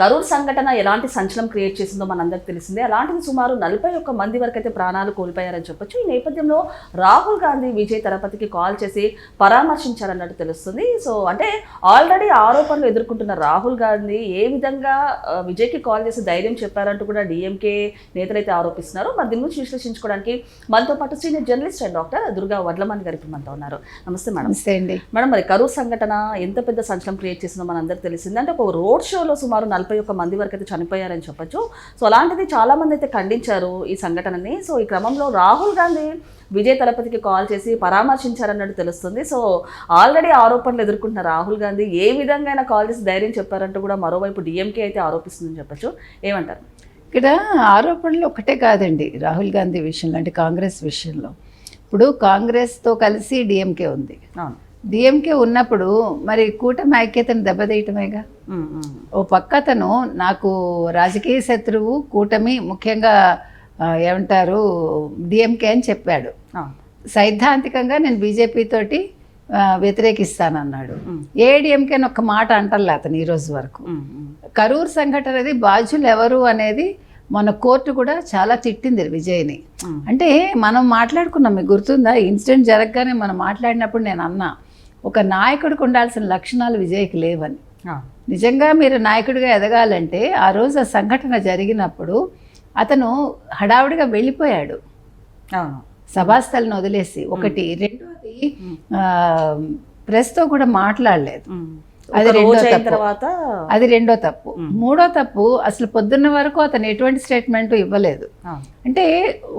కరూర్ సంఘటన ఎలాంటి సంచలనం క్రియేట్ చేసిందో మనందరికి తెలిసిందే. అలాంటిది సుమారు 41 మంది వరకు అయితే ప్రాణాలు కోల్పోయారని చెప్పొచ్చు. ఈ నేపథ్యంలో రాహుల్ గాంధీ విజయ్ తలపతికి కాల్ చేసి పరామర్శించారన్నట్టు తెలుస్తుంది. సో అంటే ఆల్రెడీ ఆరోపణలు ఎదుర్కొంటున్న రాహుల్ గాంధీ ఏ విధంగా విజయ్కి కాల్ చేసి ధైర్యం చెప్పారంటూ కూడా డిఎంకే నేతలు అయితే ఆరోపిస్తున్నారు. మరి దీని గురించి విశ్లేషించుకోవడానికి మనతో పాటు senior journalist and doctor Durga Vadlamani గారు మనతో ఉన్నారు. నమస్తే మేడం. నమస్తే అండి మేడం, మరి కరూర్ సంఘటన ఎంత పెద్ద సంచలనం క్రియేట్ చేసిందో మనందరికి తెలిసింది. అంటే ఒక రోడ్ షోలో సుమారు 41 మంది వరకు అయితే చనిపోయారని చెప్పొచ్చు. సో అలాంటిది చాలా మంది అయితే ఖండించారు ఈ సంఘటనని. సో ఈ క్రమంలో రాహుల్ గాంధీ విజయ్ తలపతికి కాల్ చేసి పరామర్శించారన్నట్టు తెలుస్తుంది. సో ఆల్రెడీ ఆరోపణలు ఎదుర్కొంటున్న రాహుల్ గాంధీ ఏ విధంగా అయినా కాల్ చేసి ధైర్యం చెప్పారంటూ కూడా మరోవైపు డిఎంకే అయితే ఆరోపిస్తుందని చెప్పొచ్చు. ఏమంటారు? ఇక్కడ ఆరోపణలు ఒకటే కాదండి రాహుల్ గాంధీ విషయంలో, అంటే కాంగ్రెస్ విషయంలో. ఇప్పుడు కాంగ్రెస్తో కలిసి డిఎంకే ఉంది. డిఎంకే ఉన్నప్పుడు మరి కూటమి ఐక్యతను దెబ్బతీయటమేగా. ఓ పక్క అతను నాకు రాజకీయ శత్రువు కూటమి, ముఖ్యంగా ఏమంటారు డిఎంకే అని చెప్పాడు. సైద్ధాంతికంగా నేను బీజేపీ తోటి వ్యతిరేకిస్తానన్నాడు. ఏడిఎంకే అని ఒక్క మాట అంటలే అతను ఈ రోజు వరకు. కరూర్ సంఘటన అనేది బాధ్యులు ఎవరు అనేది మన కోర్టు కూడా చాలా తిట్టింది విజయ్ని. అంటే మనం మాట్లాడుకున్నాం, మీకు గుర్తుందా? ఇన్సిడెంట్ జరగగానే మనం మాట్లాడినప్పుడు నేను అన్నా, ఒక నాయకుడికి ఉండాల్సిన లక్షణాలు విజయ్కి లేవని. నిజంగా మీరు నాయకుడిగా ఎదగాలంటే ఆ రోజు ఆ సంఘటన జరిగినప్పుడు అతను హడావుడిగా వెళ్ళిపోయాడు సభాస్థలను వదిలేసి. ఒకటి. రెండోది ప్రెస్తో కూడా మాట్లాడలేదు. అది రెండో తప్పు. మూడో తప్పు, అసలు పొద్దున్న వరకు అతను ఎటువంటి స్టేట్మెంట్ ఇవ్వలేదు. అంటే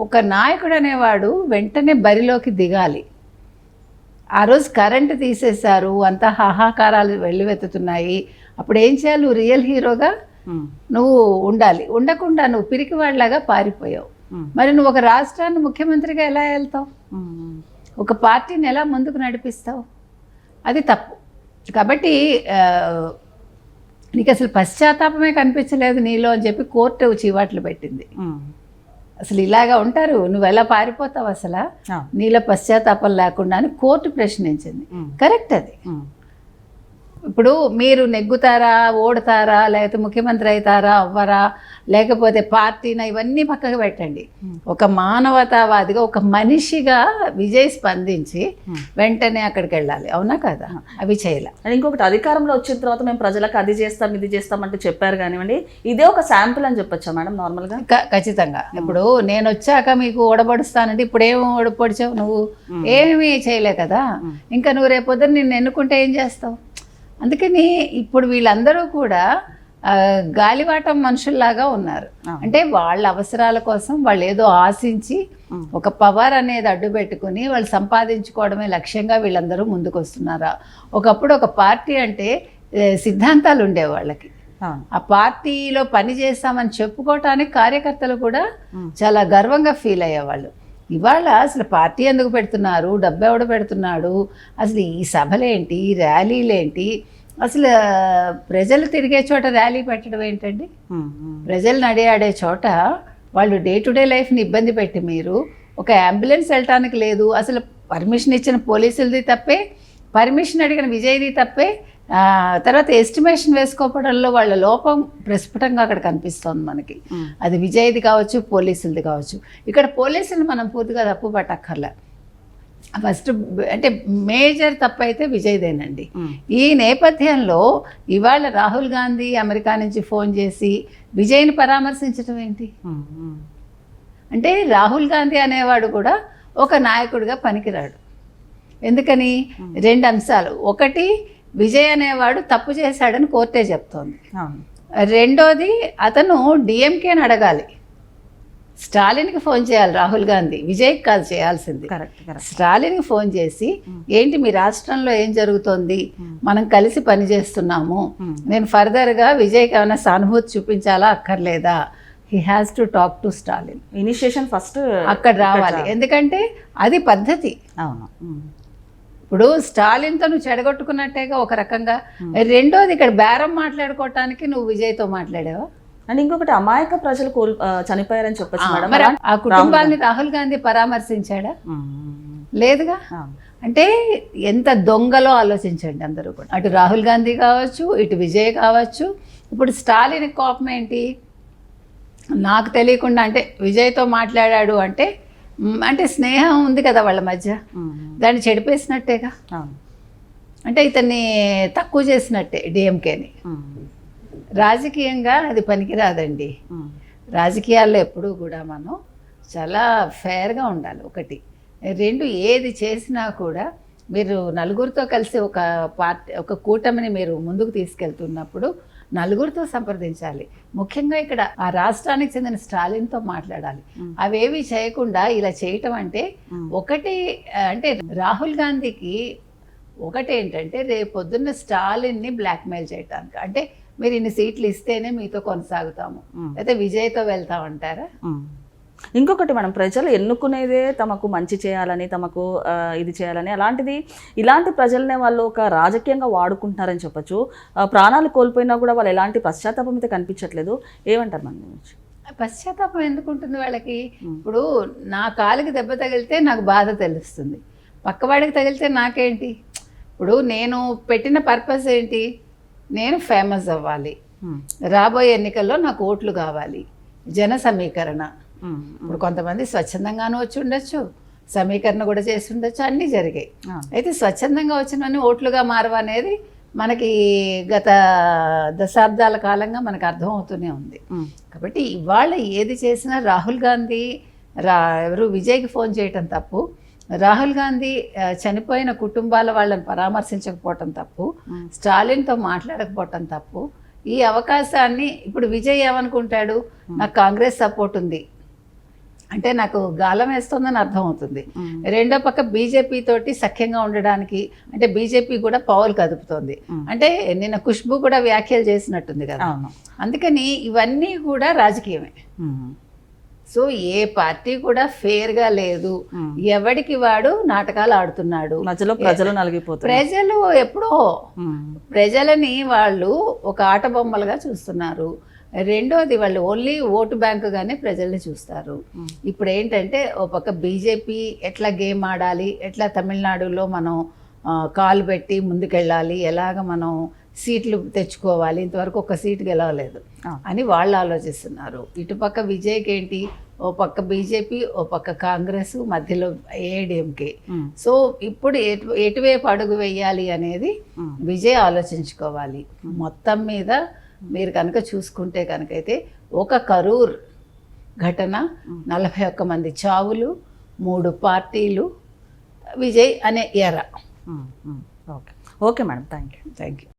ఒక నాయకుడు అనేవాడు వెంటనే బరిలోకి దిగాలి. ఆ రోజు కరెంటు తీసేశారు, అంతా హాహాకారాలు వెల్లువెత్తుతున్నాయి. అప్పుడు ఏం చేయాలి? నువ్వు రియల్ హీరోగా నువ్వు ఉండాలి. ఉండకుండా నువ్వు పిరికివాడిలాగా పారిపోయావు. మరి నువ్వు ఒక రాష్ట్రాన్ని ముఖ్యమంత్రిగా ఎలా వెళ్తావు? ఒక పార్టీని ఎలా ముందుకు నడిపిస్తావు? అది తప్పు. కాబట్టి నీకు అసలు పశ్చాత్తాపమే కనిపించలేదు నీలో అని చెప్పి కోర్టు చీవాట్లు పెట్టింది. అసలు ఇలాగా ఉంటారు, నువ్వు ఎలా పారిపోతావు అసలు నీలో పశ్చాత్తాపం లేకుండా అని కోర్టు ప్రశ్నించింది. కరెక్ట్ అది. ఇప్పుడు మీరు నెగ్గుతారా, ఓడతారా, లేకపోతే ముఖ్యమంత్రి అవుతారా, అవ్వరా, లేకపోతే పార్టీనా, ఇవన్నీ పక్కకు పెట్టండి. ఒక మానవతావాదిగా, ఒక మనిషిగా విజయ్ స్పందించి వెంటనే అక్కడికి వెళ్ళాలి. అవునా కదా? అవి చేయాలి. ఇంకొకటి, అధికారంలో వచ్చిన తర్వాత మేము ప్రజలకు అది చేస్తాం ఇది చేస్తాం అంటే చెప్పారు కానివ్వండి, ఇదే ఒక శాంపుల్ అని చెప్పొచ్చా మేడం? నార్మల్గా ఖచ్చితంగా. ఇప్పుడు నేను వచ్చాక మీకు ఓడబడుస్తానంటే ఇప్పుడు ఏమి ఓడపడిచావు? నువ్వు ఏమీ చేయలే కదా. ఇంకా నువ్వు రేపొద్దున నిన్ను ఎన్నుకుంటే ఏం చేస్తావు? అందుకని ఇప్పుడు వీళ్ళందరూ కూడా గాలివాటం మనుషుల్లాగా ఉన్నారు. అంటే వాళ్ళ అవసరాల కోసం వాళ్ళు ఏదో ఆశించి ఒక పవర్ అనేది అడ్డు పెట్టుకుని వాళ్ళు సంపాదించుకోవడమే లక్ష్యంగా వీళ్ళందరూ ముందుకు వస్తున్నారా? ఒకప్పుడు ఒక పార్టీ అంటే సిద్ధాంతాలు ఉండే వాళ్ళకి. ఆ పార్టీలో పని చేస్తామని చెప్పుకోవటానికి కార్యకర్తలు కూడా చాలా గర్వంగా ఫీల్ అయ్యేవాళ్ళు. ఇవాళ అసలు పార్టీ ఎందుకు పెడుతున్నారు, డబ్బు ఎవడ పెడుతున్నాడు, అసలు ఈ సభలేంటి, ర్యాలీలేంటి, అసలు ప్రజలు తిరిగే చోట ర్యాలీ పెట్టడం ఏంటండి? ప్రజలు నడియాడే చోట వాళ్ళు డే టు డే లైఫ్ని ఇబ్బంది పెట్టి మీరు ఒక అంబులెన్స్ వెళ్ళటానికి లేదు. అసలు పర్మిషన్ ఇచ్చిన పోలీసులది తప్పే, పర్మిషన్ అడిగిన విజయ్ది తప్పే. తర్వాత ఎస్టిమేషన్ వేసుకోవడంలో వాళ్ళ లోపం ప్రస్ఫుటంగా అక్కడ కనిపిస్తోంది మనకి. అది విజయ్ది కావచ్చు, పోలీసులది కావచ్చు. ఇక్కడ పోలీసులు మనం పూర్తిగా తప్పు పట్టక్కర్లే. ఫస్ట్ అంటే మేజర్ తప్పు అయితే విజయ్దేనండి. ఈ నేపథ్యంలో ఇవాళ రాహుల్ గాంధీ అమెరికా నుంచి ఫోన్ చేసి విజయ్ని పరామర్శించడం ఏంటి? అంటే రాహుల్ గాంధీ అనేవాడు కూడా ఒక నాయకుడిగా పనికిరాడు. ఎందుకని? రెండు అంశాలు. ఒకటి, విజయ్ అనేవాడు తప్పు చేశాడని కోర్టే చెప్తోంది. రెండోది, అతను డిఎంకేని అడగాలి. స్టాలిన్కి ఫోన్ చేయాలి రాహుల్ గాంధీ, విజయ్కి కాదు చేయాల్సింది. స్టాలిన్కి ఫోన్ చేసి ఏంటి మీ రాష్ట్రంలో ఏం జరుగుతోంది, మనం కలిసి పనిచేస్తున్నాము, నేను ఫర్దర్గా విజయ్కి ఏమైనా సానుభూతి చూపించాలా అక్కర్లేదా? He has to talk to Stalin. Initiation first అక్కడ రావాలి. ఎందుకంటే అది పద్ధతి. ఇప్పుడు స్టాలిన్తో నువ్వు చెడగొట్టుకున్నట్టేగా ఒక రకంగా. రెండోది, ఇక్కడ బేరం మాట్లాడుకోవటానికి నువ్వు విజయ్తో మాట్లాడావా? అండ్ ఇంకొకటి, అమాయక ప్రజలు చనిపోయారని చెప్పచ్చు మేడం. ఆ కుటుంబాన్ని రాహుల్ గాంధీ పరామర్శించాడా? లేదుగా. అంటే ఎంత దొంగలో ఆలోచించండి అందరూ కూడా. అటు రాహుల్ గాంధీ కావచ్చు, ఇటు విజయ్ కావచ్చు, ఇప్పుడు స్టాలిన్ కోపం ఏంటి? నాకు తెలియకుండా అంటే విజయ్తో మాట్లాడాడు అంటే అంటే స్నేహం ఉంది కదా వాళ్ళ మధ్య, దాన్ని చెడిపేసినట్టేగా. అంటే ఇతన్ని తక్కువ చేసినట్టే డిఎంకేని. రాజకీయంగా అది పనికిరాదండి. రాజకీయాల్లో ఎప్పుడూ కూడా మనం చాలా ఫేర్గా ఉండాలి. ఒకటి. రెండు, ఏది చేసినా కూడా మీరు నలుగురితో కలిసి ఒక పార్టీ, ఒక కూటమిని మీరు ముందుకు తీసుకెళ్తున్నప్పుడు నలుగురితో సంప్రదించాలి. ముఖ్యంగా ఇక్కడ ఆ రాష్ట్రానికి చెందిన స్టాలిన్తో మాట్లాడాలి. అవేవి చేయకుండా ఇలా చేయటం అంటే ఒకటి, అంటే రాహుల్ గాంధీకి ఒకటేంటంటే రేపొద్దున్న స్టాలిన్ని బ్లాక్మెయిల్ చేయటానికి, అంటే మీరు ఇన్ని సీట్లు ఇస్తేనే మీతో కొనసాగుతాము, అయితే విజయ్తో వెళ్తామంటారా? ఇంకొకటి, మనం ప్రజలు ఎన్నుకునేదే తమకు మంచి చేయాలని, తమకు ఇది చేయాలని, అలాంటిది ఇలాంటి ప్రజలనే వాళ్ళు ఒక రాజకీయంగా వాడుకుంటున్నారని చెప్పొచ్చు. ప్రాణాలు కోల్పోయినా కూడా వాళ్ళు ఎలాంటి పశ్చాత్తాపం అయితే కనిపించట్లేదు. ఏమంటారు మన గురించి? పశ్చాత్తాపం ఎందుకు ఉంటుంది వాళ్ళకి? ఇప్పుడు నా కాలికి దెబ్బ తగిలితే నాకు బాధ తెలుస్తుంది, పక్కవాడికి తగిలితే నాకేంటి? ఇప్పుడు నేను పెట్టిన పర్పస్ ఏంటి? నేను ఫేమస్ అవ్వాలి, రాబోయే ఎన్నికల్లో నాకు ఓట్లు కావాలి, జన సమీకరణ. ఇప్పుడు కొంతమంది స్వచ్ఛందంగానూ వచ్చి ఉండొచ్చు, సమీకరణ కూడా చేసి ఉండొచ్చు, అన్నీ జరిగాయి. అయితే స్వచ్ఛందంగా వచ్చినవన్నీ ఓట్లుగా మారవనేది మనకి గత దశాబ్దాల కాలంగా మనకు అర్థమవుతూనే ఉంది. కాబట్టి ఇవాళ ఏది చేసినా రాహుల్ గాంధీ ఎవరు విజయ్కి ఫోన్ చేయటం తప్పు, రాహుల్ గాంధీ చనిపోయిన కుటుంబాల వాళ్ళని పరామర్శించకపోవటం తప్పు, స్టాలిన్తో మాట్లాడకపోవటం తప్పు. ఈ అవకాశాన్ని ఇప్పుడు విజయ్ ఏమనుకుంటాడు, నాకు కాంగ్రెస్ సపోర్ట్ ఉంది అంటే నాకు గాలం వేస్తుందని అర్థమవుతుంది. రెండో పక్క బీజేపీ తోటి సఖ్యంగా ఉండడానికి, అంటే బీజేపీ కూడా పవర్ కదుపుతోంది, అంటే నిన్న ఖుష్బు కూడా వ్యాఖ్యలు చేసినట్టుంది కదా. అందుకని ఇవన్నీ కూడా రాజకీయమే. సో ఏ పార్టీ కూడా ఫేర్గా లేదు, ఎవడికి వాడు నాటకాలు ఆడుతున్నాడు, మధ్యలో ప్రజలు నలిగిపోతారు. ప్రజలు ఎప్పుడో ప్రజలని వాళ్ళు ఒక ఆట బొమ్మలుగా చూస్తున్నారు. రెండోది, వాళ్ళు ఓన్లీ ఓటు బ్యాంకుగానే ప్రజల్ని చూస్తారు. ఇప్పుడు ఏంటంటే ఓ పక్క బీజేపీ ఎట్లా గేమ్ ఆడాలి, ఎట్లా తమిళనాడులో మనం కాలు పెట్టి ముందుకెళ్ళాలి, ఎలాగ మనం సీట్లు తెచ్చుకోవాలి, ఇంతవరకు ఒక సీటు గెలవలేదు అని వాళ్ళు ఆలోచిస్తున్నారు. ఇటుపక్క విజయ్కి ఏంటి, ఓ పక్క బీజేపీ, ఓ పక్క కాంగ్రెస్, మధ్యలో ఏఐడిఎంకే. సో ఇప్పుడు ఎటువైపు అడుగు వేయాలి అనేది విజయ్ ఆలోచించుకోవాలి. మొత్తం మీద మీరు కనుక చూసుకుంటే కనుకైతే ఒక కరూర్ ఘటన, 41 మంది చావులు, 3 పార్టీలు, విజయ్ అనే ఎర. Okay madam, thank you.